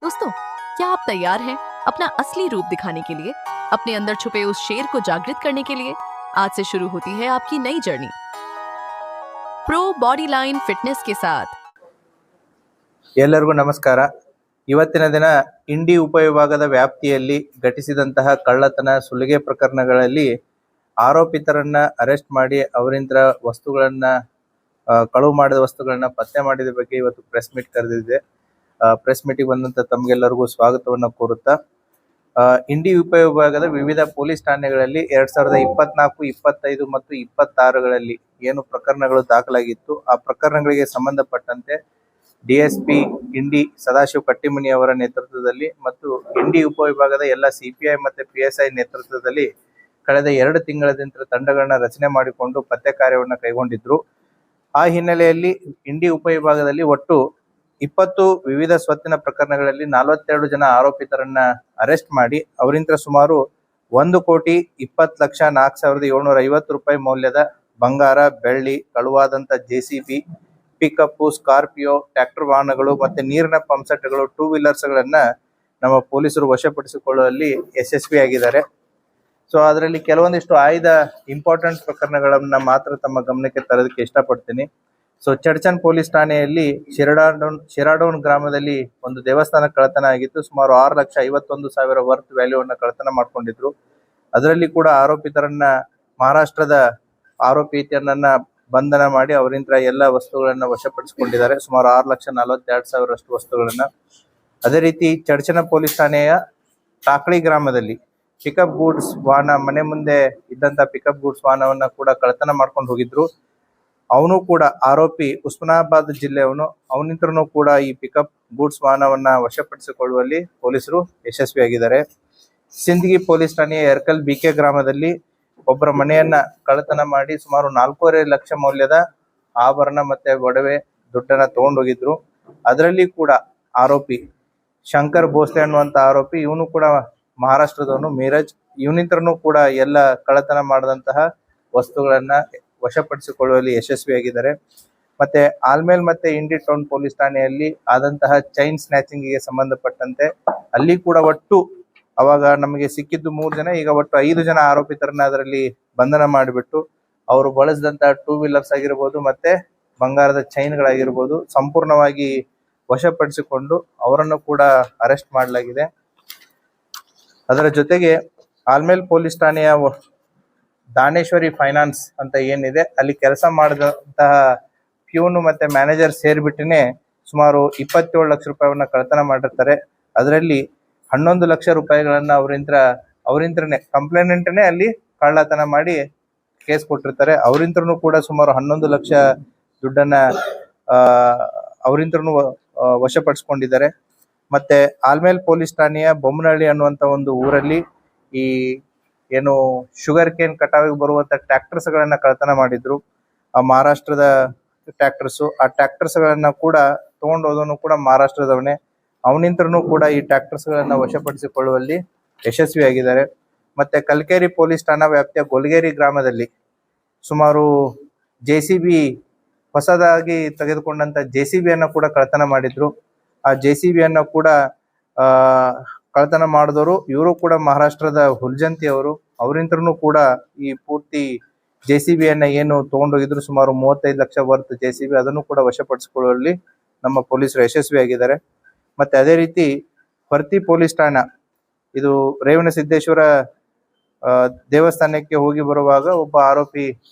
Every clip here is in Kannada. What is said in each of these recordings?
दोस्तों, क्या आप तैयार हैं अपना असली रूप दिखाने के लिए, अपने अंदर छुपे उस शेर को जागृत करने के लिए? आज से शुरू होती है आपकी नई journey pro body line fitness के साथ। ಎಲ್ಲರಿಗೂ ನಮಸ್ಕಾರ. ಇವತ್ತಿನ ದಿನ ಇಂಡಿ ಉಪವಿಭಾಗದ ವ್ಯಾಪ್ತಿಯಲ್ಲಿ ಘಟಿಸಿದಂತಹ ಕಳ್ಳತನ ಸುಲಿಗೆ ಪ್ರಕರಣಗಳಲ್ಲಿ ಆರೋಪಿತರನ್ನ ಅರೆಸ್ಟ್ ಮಾಡಿ ಅವರಿಂದ ಕಳುವು ಮಾಡಿದ ವಸ್ತುಗಳನ್ನ ಪತ್ತೆ ಮಾಡಿದ ಬಗ್ಗೆ ಇವತ್ತು ಪ್ರೆಸ್ ಮೀಟ್ ಕರೆದಿದೆ. ಪ್ರೆಸ್ ಮೀಟಿಗೆ ಬಂದಂತ ತಮಗೆಲ್ಲರಿಗೂ ಸ್ವಾಗತವನ್ನ ಕೋರುತ್ತಾ, ಇಂಡಿ ಉಪವಿಭಾಗದ ವಿವಿಧ ಪೊಲೀಸ್ ಠಾಣೆಗಳಲ್ಲಿ 2024, 25 ಮತ್ತು 26ಗಳಲ್ಲಿ ಏನು ಪ್ರಕರಣಗಳು ದಾಖಲಾಗಿತ್ತು, ಆ ಪ್ರಕರಣಗಳಿಗೆ ಸಂಬಂಧಪಟ್ಟಂತೆ ಡಿಎಸ್ಪಿ ಇಂಡಿ ಸದಾಶಿವ ಕಟ್ಟಿಮನಿ ಅವರ ನೇತೃತ್ವದಲ್ಲಿ ಮತ್ತು ಇಂಡಿ ಉಪವಿಭಾಗದ ಎಲ್ಲ ಸಿಪಿಐ ಮತ್ತು PSI ನೇತೃತ್ವದಲ್ಲಿ ಕಳೆದ 2 ತಿಂಗಳಿಂದ ತಂಡಗಳನ್ನ ರಚನೆ ಮಾಡಿಕೊಂಡು ಪತ್ತೆ ಕಾರ್ಯವನ್ನು ಕೈಗೊಂಡಿದ್ರು. ಆ ಹಿನ್ನೆಲೆಯಲ್ಲಿ ಇಂಡಿ ಉಪವಿಭಾಗದಲ್ಲಿ ಒಟ್ಟು 20 ವಿವಿಧ ಸ್ವತ್ತಿನ ಪ್ರಕರಣಗಳಲ್ಲಿ 42 ಜನ ಆರೋಪಿತರನ್ನ ಅರೆಸ್ಟ್ ಮಾಡಿ ಅವರಿಂದ ಸುಮಾರು 1,20,04,750 ರೂಪಾಯಿ ಮೌಲ್ಯದ ಬಂಗಾರ, ಬೆಳ್ಳಿ, ಕಳುವಾದಂತ JCB, ಪಿಕಪ್, ಸ್ಕಾರ್ಪಿಯೋ, ಟ್ರ್ಯಾಕ್ಟರ್ ವಾಹನಗಳು ಮತ್ತೆ ನೀರಿನ ಪಂಪ್ಸೆಟ್ಗಳು, 2 ವೀಲರ್ಸ್ಗಳನ್ನ ನಮ್ಮ ಪೊಲೀಸರು ವಶಪಡಿಸಿಕೊಳ್ಳುವಲ್ಲಿ ಯಶಸ್ವಿಯಾಗಿದ್ದಾರೆ. ಸೊ ಅದರಲ್ಲಿ ಕೆಲವೊಂದಿಷ್ಟು ಆಯ್ದ ಇಂಪಾರ್ಟೆಂಟ್ ಪ್ರಕರಣಗಳನ್ನ ಮಾತ್ರ ತಮ್ಮ ಗಮನಕ್ಕೆ ತರೋದಕ್ಕೆ ಇಷ್ಟಪಡ್ತೀನಿ. ಸೊ ಚಡ್ಚನ್ ಪೊಲೀಸ್ ಠಾಣೆಯಲ್ಲಿ ಶಿರಾಡೋನ್ ಗ್ರಾಮದಲ್ಲಿ ಒಂದು ದೇವಸ್ಥಾನ ಕಳ್ಳತನ ಆಗಿತ್ತು. ಸುಮಾರು 6,51,000 ವರ್ತ್ ವ್ಯಾಲ್ಯೂವನ್ನ ಕಳ್ಳತನ ಮಾಡ್ಕೊಂಡಿದ್ರು. ಅದರಲ್ಲಿ ಕೂಡ ಆರೋಪಿತರನ್ನ ಮಹಾರಾಷ್ಟ್ರದ ಆರೋಪಿತರನ್ನ ಬಂಧನ ಮಾಡಿ ಅವರಿಂದ ಎಲ್ಲ ವಸ್ತುಗಳನ್ನ ವಶಪಡಿಸಿಕೊಂಡಿದ್ದಾರೆ. ಸುಮಾರು 6,42,000 ವಸ್ತುಗಳನ್ನ. ಅದೇ ರೀತಿ ಚಡ್ಚನ ಪೊಲೀಸ್ ಠಾಣೆಯ ಟಾಕಳಿ ಗ್ರಾಮದಲ್ಲಿ ಪಿಕಪ್ ಗೂಡ್ಸ್ ವಾಹನ, ಮನೆ ಮುಂದೆ ಇದ್ದಂತ ಪಿಕಪ್ ಗೂಡ್ಸ್ ವಾಹನವನ್ನ ಕೂಡ ಕಳ್ಳತನ ಮಾಡ್ಕೊಂಡು ಹೋಗಿದ್ರು. ಅವನು ಕೂಡ ಆರೋಪಿ ಉಸ್ಮಾನಾಬಾದ್ ಜಿಲ್ಲೆಯವನು. ಅವನಿಂದನೂ ಕೂಡ ಈ ಪಿಕಪ್ ಗೂಡ್ಸ್ ವಾಹನವನ್ನ ವಶಪಡಿಸಿಕೊಳ್ಳುವಲ್ಲಿ ಪೊಲೀಸರು ಯಶಸ್ವಿಯಾಗಿದ್ದಾರೆ. ಸಿಂದಗಿ ಪೊಲೀಸ್ ಠಾಣೆಯ ಎರ್ಕಲ್ BK ಗ್ರಾಮದಲ್ಲಿ ಒಬ್ಬರ ಮನೆಯನ್ನ ಕಳ್ಳತನ ಮಾಡಿ ಸುಮಾರು 4.5 ಲಕ್ಷ ಮೌಲ್ಯದ ಆಭರಣ ಮತ್ತೆ ಒಡವೆ, ದುಡ್ಡನ್ನ ತಗೊಂಡೋಗಿದ್ರು. ಅದರಲ್ಲಿ ಕೂಡ ಆರೋಪಿ ಶಂಕರ್ ಭೋಸ್ಲೆ ಅನ್ನುವಂತ ಆರೋಪಿ, ಇವನು ಕೂಡ ಮಹಾರಾಷ್ಟ್ರದವನು, ಮೀರಜ್. ಇವನಿಂದನೂ ಕೂಡ ಎಲ್ಲ ಕಳ್ಳತನ ಮಾಡಿದಂತಹ ವಸ್ತುಗಳನ್ನ ವಶಪಡಿಸಿಕೊಳ್ಳುವಲ್ಲಿ ಯಶಸ್ವಿಯಾಗಿದ್ದಾರೆ. ಮತ್ತೆ ಆಲ್ಮೇಲ್ ಮತ್ತೆ ಇಂಡಿ ಟೌನ್ ಪೊಲೀಸ್ ಠಾಣೆಯಲ್ಲಿ ಆದಂತಹ ಚೈನ್ ಸ್ನ್ಯಾಚಿಂಗ್ ಗೆ ಸಂಬಂಧಪಟ್ಟಂತೆ ಅಲ್ಲಿ ಕೂಡ ಒಟ್ಟು ಅವಾಗ ನಮಗೆ ಸಿಕ್ಕಿದ್ದು 3 ಜನ, ಈಗ ಒಟ್ಟು 5 ಜನ ಆರೋಪಿತರನ್ನ ಅದರಲ್ಲಿ ಬಂಧನ ಮಾಡಿಬಿಟ್ಟು ಅವರು ಬಳಸಿದಂತ 2 ವೀಲರ್ಸ್ ಆಗಿರ್ಬೋದು ಮತ್ತೆ ಬಂಗಾರದ ಚೈನ್ಗಳಾಗಿರ್ಬೋದು ಸಂಪೂರ್ಣವಾಗಿ ವಶಪಡಿಸಿಕೊಂಡು ಅವರನ್ನು ಕೂಡ ಅರೆಸ್ಟ್ ಮಾಡಲಾಗಿದೆ. ಅದರ ಜೊತೆಗೆ ಆಲ್ಮೇಲ್ ಪೊಲೀಸ್ ಠಾಣೆಯ ದಾನೇಶ್ವರಿ ಫೈನಾನ್ಸ್ ಅಂತ ಏನಿದೆ ಅಲ್ಲಿ ಕೆಲಸ ಮಾಡಿದಂತಹ ಪ್ಯೂನು ಮತ್ತೆ ಮ್ಯಾನೇಜರ್ ಸೇರ್ಬಿಟ್ಟಿನೇ ಸುಮಾರು 27 ಲಕ್ಷ ರೂಪಾಯಿವನ್ನ ಕಳ್ಳತನ ಮಾಡಿರ್ತಾರೆ. ಅದರಲ್ಲಿ 11 ಲಕ್ಷ ರೂಪಾಯಿಗಳನ್ನ ಅವರಿಂದ್ರನೇ ಕಂಪ್ಲೇನೆಂಟ್ನೇ ಅಲ್ಲಿ ಕಳ್ಳತನ ಮಾಡಿ ಕೇಸ್ ಕೊಟ್ಟಿರ್ತಾರೆ. ಅವರಿಂದ್ರೂ ಕೂಡ ಸುಮಾರು 11 ಲಕ್ಷ ದುಡ್ಡನ್ನ ಅವರಿಂದ್ರೂ ವಶಪಡಿಸಿಕೊಂಡಿದ್ದಾರೆ. ಮತ್ತೆ ಆಲ್ಮೇಲ್ ಪೊಲೀಸ್ ಠಾಣೆಯ ಬೊಮ್ಮನಹಳ್ಳಿ ಅನ್ನುವಂತ ಒಂದು ಊರಲ್ಲಿ ಈ ಏನು ಶುಗರ್ ಕೇನ್ ಕಟಾವಿಗೆ ಬರುವಂತ ಟ್ರ್ಯಾಕ್ಟರ್ಸ್ ಗಳನ್ನ ಕಳ್ಳತನ ಮಾಡಿದ್ರು. ಆ ಮಹಾರಾಷ್ಟ್ರದ ಟ್ರ್ಯಾಕ್ಟರ್ಸ್, ಆ ಟ್ರ್ಯಾಕ್ಟರ್ಸ್ ಗಳನ್ನ ಕೂಡ ತಗೊಂಡೋದನು ಕೂಡ ಮಹಾರಾಷ್ಟ್ರದವನೇ. ಅವನಿಂದನೂ ಕೂಡ ಈ ಟ್ರ್ಯಾಕ್ಟರ್ಸ್ ಗಳನ್ನ ವಶಪಡಿಸಿಕೊಳ್ಳುವಲ್ಲಿ ಯಶಸ್ವಿಯಾಗಿದ್ದಾರೆ. ಮತ್ತೆ ಕಲ್ಕೇರಿ ಪೊಲೀಸ್ ಠಾಣಾ ವ್ಯಾಪ್ತಿಯ ಗೊಲ್ಗೇರಿ ಗ್ರಾಮದಲ್ಲಿ ಸುಮಾರು JCB, ಹೊಸದಾಗಿ ತೆಗೆದುಕೊಂಡಂತ JCB ಅನ್ನ ಕೂಡ ಕಳ್ಳತನ ಮಾಡಿದ್ರು. ಆ JCB ಅನ್ನ ಕೂಡ ಕಳ್ಳತನ ಮಾಡಿದವರು ಇವರು ಕೂಡ ಮಹಾರಾಷ್ಟ್ರದ ಹುಲ್ಜಂತಿ ಅವರು. ಅವರಿಂದನೂ ಕೂಡ ಈ ಪೂರ್ತಿ JCB ಅನ್ನ ಏನು ತಗೊಂಡೋಗಿದ್ರು ಸುಮಾರು 35 ಲಕ್ಷ ವರ್ತ್ JCB, ಅದನ್ನು ಕೂಡ ವಶಪಡಿಸಿಕೊಳ್ಳುವಲ್ಲಿ ನಮ್ಮ ಪೊಲೀಸರು ಯಶಸ್ವಿಯಾಗಿದ್ದಾರೆ. ಮತ್ತೆ ಅದೇ ರೀತಿ ಪರ್ತಿ ಪೊಲೀಸ್ ಠಾಣಾ, ಇದು ರೇವಣಸಿದ್ದೇಶ್ವರ ದೇವಸ್ಥಾನಕ್ಕೆ ಹೋಗಿ ಬರುವಾಗ ಒಬ್ಬ ಆರೋಪಿ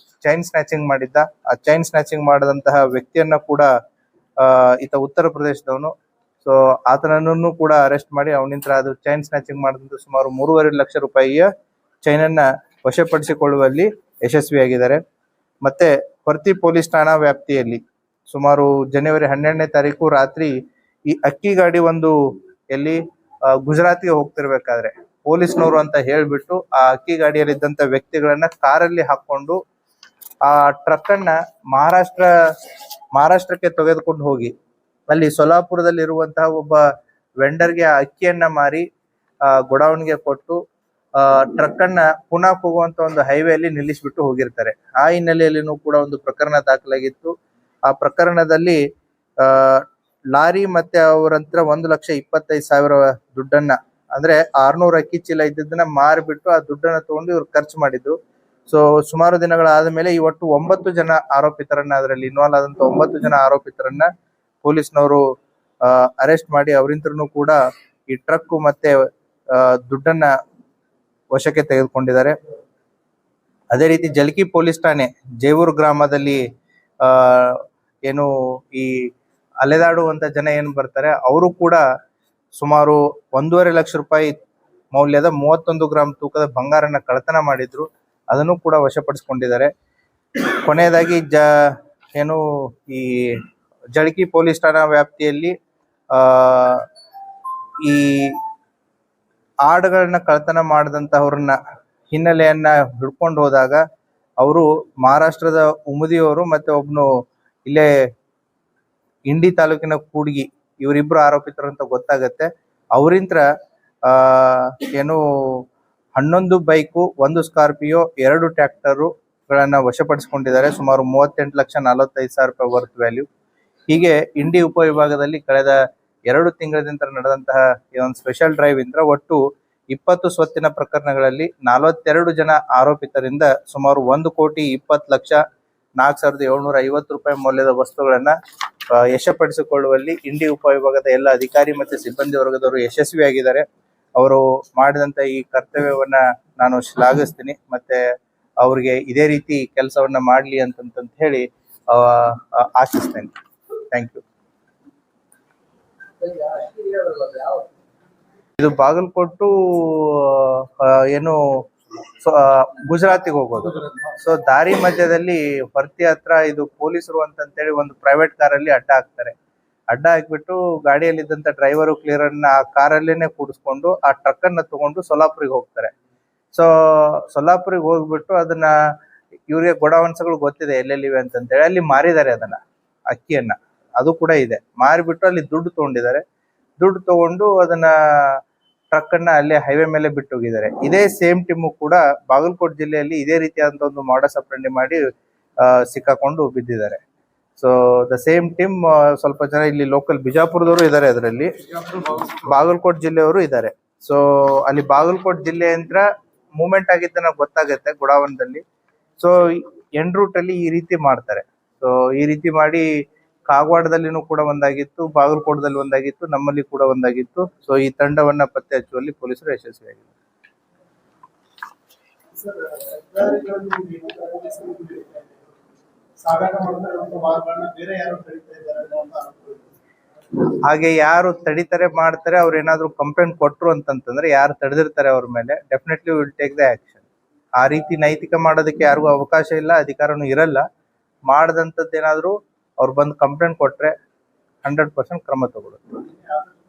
ಚೈನ್ ಸ್ನ್ಯಾಚಿಂಗ್ ಮಾಡಿದ್ದ. ಆ ಚೈನ್ ಸ್ನ್ಯಾಚಿಂಗ್ ಮಾಡಿದಂತಹ ವ್ಯಕ್ತಿಯನ್ನ ಕೂಡ ಈತ ಉತ್ತರ ಪ್ರದೇಶದವನು. ಸೊ ಆತನನ್ನು ಕೂಡ ಅರೆಸ್ಟ್ ಮಾಡಿ ಅವನಿಂದ ಅದು ಚೈನ್ ಸ್ನ್ಯಾಚಿಂಗ್ ಮಾಡಿದಂತ ಸುಮಾರು 3.5 ಲಕ್ಷ ರೂಪಾಯಿಯ ಚೈನ್ ಅನ್ನ ವಶಪಡಿಸಿಕೊಳ್ಳುವಲ್ಲಿ ಯಶಸ್ವಿಯಾಗಿದ್ದಾರೆ. ಮತ್ತೆ ಪರ್ತಿ ಪೊಲೀಸ್ ಠಾಣಾ ವ್ಯಾಪ್ತಿಯಲ್ಲಿ ಸುಮಾರು ಜನವರಿ 12ನೇ ತಾರೀಕು ರಾತ್ರಿ ಈ ಅಕ್ಕಿ ಗಾಡಿ ಒಂದು ಎಲ್ಲಿ ಗುಜರಾತ್ಗೆ ಹೋಗ್ತಿರ್ಬೇಕಾದ್ರೆ ಪೊಲೀಸ್ನವರು ಅಂತ ಹೇಳ್ಬಿಟ್ಟು ಆ ಅಕ್ಕಿ ಗಾಡಿಯಲ್ಲಿ ಇದ್ದಂತ ವ್ಯಕ್ತಿಗಳನ್ನ ಕಾರಲ್ಲಿ ಹಾಕೊಂಡು ಆ ಟ್ರಕ್ ಅನ್ನ ಮಹಾರಾಷ್ಟ್ರಕ್ಕೆ ತೆಗೆದುಕೊಂಡು ಹೋಗಿ ಅಲ್ಲಿ ಸೊಲಾಪುರದಲ್ಲಿ ಇರುವಂತಹ ಒಬ್ಬ ವೆಂಡರ್ಗೆ ಆ ಅಕ್ಕಿಯನ್ನ ಮಾರಿ ಗೋಡೌನ್ಗೆ ಕೊಟ್ಟು ಟ್ರಕ್ ಅನ್ನ ಪುನಃ ಹೋಗುವಂತ ಒಂದು ಹೈವೇಲಿ ನಿಲ್ಲಿಸ್ಬಿಟ್ಟು ಹೋಗಿರ್ತಾರೆ. ಆ ಹಿನ್ನೆಲೆಯಲ್ಲಿನೂ ಕೂಡ ಒಂದು ಪ್ರಕರಣ ದಾಖಲಾಗಿತ್ತು. ಆ ಪ್ರಕರಣದಲ್ಲಿ ಲಾರಿ ಮತ್ತೆ ಅವರಂತ್ರ 1,25,000 ದುಡ್ಡನ್ನ, ಅಂದ್ರೆ 600 ಅಕ್ಕಿ ಚೀಲ ಇದ್ದದನ್ನ ಮಾರಿಬಿಟ್ಟು ಆ ದುಡ್ಡನ್ನ ತಗೊಂಡು ಇವ್ರು ಖರ್ಚು ಮಾಡಿದ್ರು. ಸೊ ಸುಮಾರು ದಿನಗಳಾದ ಮೇಲೆ ಈ ಒಟ್ಟು 9 ಜನ ಆರೋಪಿತರನ್ನ, ಅದರಲ್ಲಿ ಇನ್ವಾಲ್ವ್ ಆದಂತ 9 ಜನ ಆರೋಪಿತರನ್ನ ಪೊಲೀಸ್ನವರು ಅರೆಸ್ಟ್ ಮಾಡಿ ಅವರಿಂತ್ರನು ಕೂಡ ಈ ಟ್ರಕ್ ಮತ್ತೆ ದುಡ್ಡನ್ನ ವಶಕ್ಕೆ ತೆಗೆದುಕೊಂಡಿದ್ದಾರೆ. ಅದೇ ರೀತಿ ಜಲಕಿ ಪೊಲೀಸ್ ಠಾಣೆ ಜೇವೂರು ಗ್ರಾಮದಲ್ಲಿ ಏನು ಈ ಅಲೆದಾಡುವಂತ ಜನ ಏನ್ ಬರ್ತಾರೆ ಅವರು ಕೂಡ ಸುಮಾರು 1.5 ಲಕ್ಷ ರೂಪಾಯಿ ಮೌಲ್ಯದ 31 ಗ್ರಾಂ ತೂಕದ ಬಂಗಾರನ ಕಳ್ಳತನ ಮಾಡಿದ್ರು. ಅದನ್ನು ಕೂಡ ವಶಪಡಿಸಿಕೊಂಡಿದ್ದಾರೆ. ಕೊನೆಯದಾಗಿ ಏನು ಈ ಜಳಕಿ ಪೊಲೀಸ್ ಠಾಣಾ ವ್ಯಾಪ್ತಿಯಲ್ಲಿ ಈ ಆಡುಗಳನ್ನ ಕಳ್ಳತನ ಮಾಡಿದಂತಹವ್ರನ್ನ ಹಿನ್ನೆಲೆಯನ್ನ ಹಿಡ್ಕೊಂಡು ಹೋದಾಗ ಅವರು ಮಹಾರಾಷ್ಟ್ರದ ಉಮದಿಯವರು ಮತ್ತೆ ಒಬ್ನು ಇಲ್ಲೇ ಇಂಡಿ ತಾಲೂಕಿನ ಕೂಡ್ಗಿ, ಇವರಿಬ್ರು ಆರೋಪಿತರು ಅಂತ ಗೊತ್ತಾಗತ್ತೆ. ಅವರಿಂತ್ರ ಏನು 11 ಬೈಕು, 1 ಸ್ಕಾರ್ಪಿಯೋ, 2 ಟ್ರ್ಯಾಕ್ಟರು ಗಳನ್ನ ವಶಪಡಿಸಿಕೊಂಡಿದ್ದಾರೆ. ಸುಮಾರು 38,45,000 ರೂಪಾಯಿ ವರ್ತ್ ವ್ಯಾಲ್ಯೂ. ಹೀಗೆ ಇಂಡಿ ಉಪವಿಭಾಗದಲ್ಲಿ ಕಳೆದ 2 ತಿಂಗಳಿಂದ ನಡೆದಂತಹ ಈ ಒಂದು ಸ್ಪೆಷಲ್ ಡ್ರೈವ್ ಇಂದ ಒಟ್ಟು 20 ಸ್ವತ್ತಿನ ಪ್ರಕರಣಗಳಲ್ಲಿ 42 ಜನ ಆರೋಪಿತರಿಂದ ಸುಮಾರು 1,20,04,750 ರೂಪಾಯಿ ಮೌಲ್ಯದ ವಸ್ತುಗಳನ್ನ ಯಶಪಡಿಸಿಕೊಳ್ಳುವಲ್ಲಿ ಇಂಡಿ ಉಪವಿಭಾಗದ ಎಲ್ಲ ಅಧಿಕಾರಿ ಮತ್ತೆ ಸಿಬ್ಬಂದಿ ವರ್ಗದವರು ಯಶಸ್ವಿಯಾಗಿದ್ದಾರೆ. ಅವರು ಮಾಡಿದಂತ ಈ ಕರ್ತವ್ಯವನ್ನ ನಾನು ಶ್ಲಾಘಿಸ್ತೀನಿ. ಮತ್ತೆ ಅವ್ರಿಗೆ ಇದೇ ರೀತಿ ಕೆಲಸವನ್ನ ಮಾಡ್ಲಿ ಅಂತ ಹೇಳಿ ಆಶಿಸ್ತೇನೆ. Thank you. ಇದು ಬಾಗಲಕೋಟು ಏನು ಗುಜರಾತಿಗೆ ಹೋಗೋದು. ಸೊ ದಾರಿ ಮಧ್ಯದಲ್ಲಿ ಹೊರ್ತಿ ಹತ್ರ ಇದು ಪೊಲೀಸರು ಅಂತೇಳಿ ಒಂದು ಪ್ರೈವೇಟ್ ಕಾರಲ್ಲಿ ಅಡ್ಡ ಹಾಕ್ತಾರೆ. ಅಡ್ಡ ಹಾಕ್ಬಿಟ್ಟು ಗಾಡಿಯಲ್ಲಿದ್ದಂತ ಡ್ರೈವರು ಕ್ಲಿಯರನ್ನ ಆ ಕಾರಲ್ಲೇನೆ ಕೂಡಿಸ್ಕೊಂಡು ಆ ಟ್ರಕ್ ಅನ್ನ ತಗೊಂಡು ಸೊಲ್ಲಾಪುರಿಗೆ ಹೋಗ್ತಾರೆ. ಸೊ ಸೊಲ್ಲಾಪುರಿಗೆ ಹೋಗ್ಬಿಟ್ಟು ಅದನ್ನ ಇವ್ರಿಗೆ ಗೋಡೌನ್ಸ್ಗಳು ಗೊತ್ತಿದೆ ಎಲ್ಲೆಲ್ಲಿವೆ ಅಂತೇಳಿ ಅಲ್ಲಿ ಮಾರಿದ್ದಾರೆ ಅದನ್ನ, ಅಕ್ಕಿಯನ್ನ. ಅದು ಕೂಡ ಇದೆ. ಮಾರಿಬಿಟ್ಟು ಅಲ್ಲಿ ದುಡ್ಡು ತಗೊಂಡಿದ್ದಾರೆ. ದುಡ್ಡು ತಗೊಂಡು ಅದನ್ನ ಟ್ರಕ್ ಅನ್ನ ಅಲ್ಲೇ ಹೈವೇ ಮೇಲೆ ಬಿಟ್ಟು ಹೋಗಿದ್ದಾರೆ. ಇದೇ ಸೇಮ್ ಟೀಮು ಕೂಡ ಬಾಗಲಕೋಟೆ ಜಿಲ್ಲೆಯಲ್ಲಿ ಇದೇ ರೀತಿಯಾದಂತ ಒಂದು ಮಾಡಸ್ ಆಪರೇಂಡಿ ಮಾಡಿ ಸಿಕ್ಕಾಕೊಂಡು ಬಿದ್ದಿದ್ದಾರೆ. ಸೊ ದ ಸೇಮ್ ಟೀಮ್ ಸ್ವಲ್ಪ ಜನ ಇಲ್ಲಿ ಲೋಕಲ್ ಬಿಜಾಪುರದವರು ಇದ್ದಾರೆ, ಅದರಲ್ಲಿ ಬಾಗಲಕೋಟೆ ಜಿಲ್ಲೆಯವರು ಇದ್ದಾರೆ. ಸೊ ಅಲ್ಲಿ ಬಾಗಲಕೋಟೆ ಜಿಲ್ಲೆ ಅಂತ ಮೂವ್ಮೆಂಟ್ ಆಗಿದ್ದ ನಾವು ಗೊತ್ತಾಗತ್ತೆ ಗುಡಾವನದಲ್ಲಿ. ಸೊ ಎಂಡ್ ರೂಟ್ ಅಲ್ಲಿ ಈ ರೀತಿ ಮಾಡ್ತಾರೆ. ಸೊ ಈ ರೀತಿ ಮಾಡಿ ಕಾಗವಾಡದಲ್ಲಿನೂ ಕೂಡ ಒಂದಾಗಿತ್ತು, ಬಾಗಲಕೋಟದಲ್ಲಿ ಒಂದಾಗಿತ್ತು, ನಮ್ಮಲ್ಲಿ ಕೂಡ ಒಂದಾಗಿತ್ತು. ಸೊ ಈ ತಂಡವನ್ನ ಪತ್ತೆ ಹಚ್ಚುವಲ್ಲಿ ಪೊಲೀಸರು ಯಶಸ್ವಿಯಾಗಿದ್ದಾರೆ. ಹಾಗೆ ಯಾರು ತಡಿತಾರೆ ಮಾಡ್ತಾರೆ, ಅವ್ರು ಏನಾದ್ರು ಕಂಪ್ಲೇಂಟ್ ಕೊಟ್ರು ಅಂತಂದ್ರೆ, ಯಾರು ತಡೆದಿರ್ತಾರೆ ಅವ್ರ ಮೇಲೆ definitely will take the action. ಆ ರೀತಿ ನೈತಿಕ ಮಾಡೋದಕ್ಕೆ ಯಾರಿಗೂ ಅವಕಾಶ ಇಲ್ಲ, ಅಧಿಕಾರನೂ ಇರಲ್ಲ. ಮಾಡದಂತದ್ದೇನಾದ್ರು ಅವ್ರು ಬಂದು ಕಂಪ್ಲೇಂಟ್ ಕೊಟ್ರೆ 100% ಕ್ರಮ ತಗೊಳುತ್ತೆ.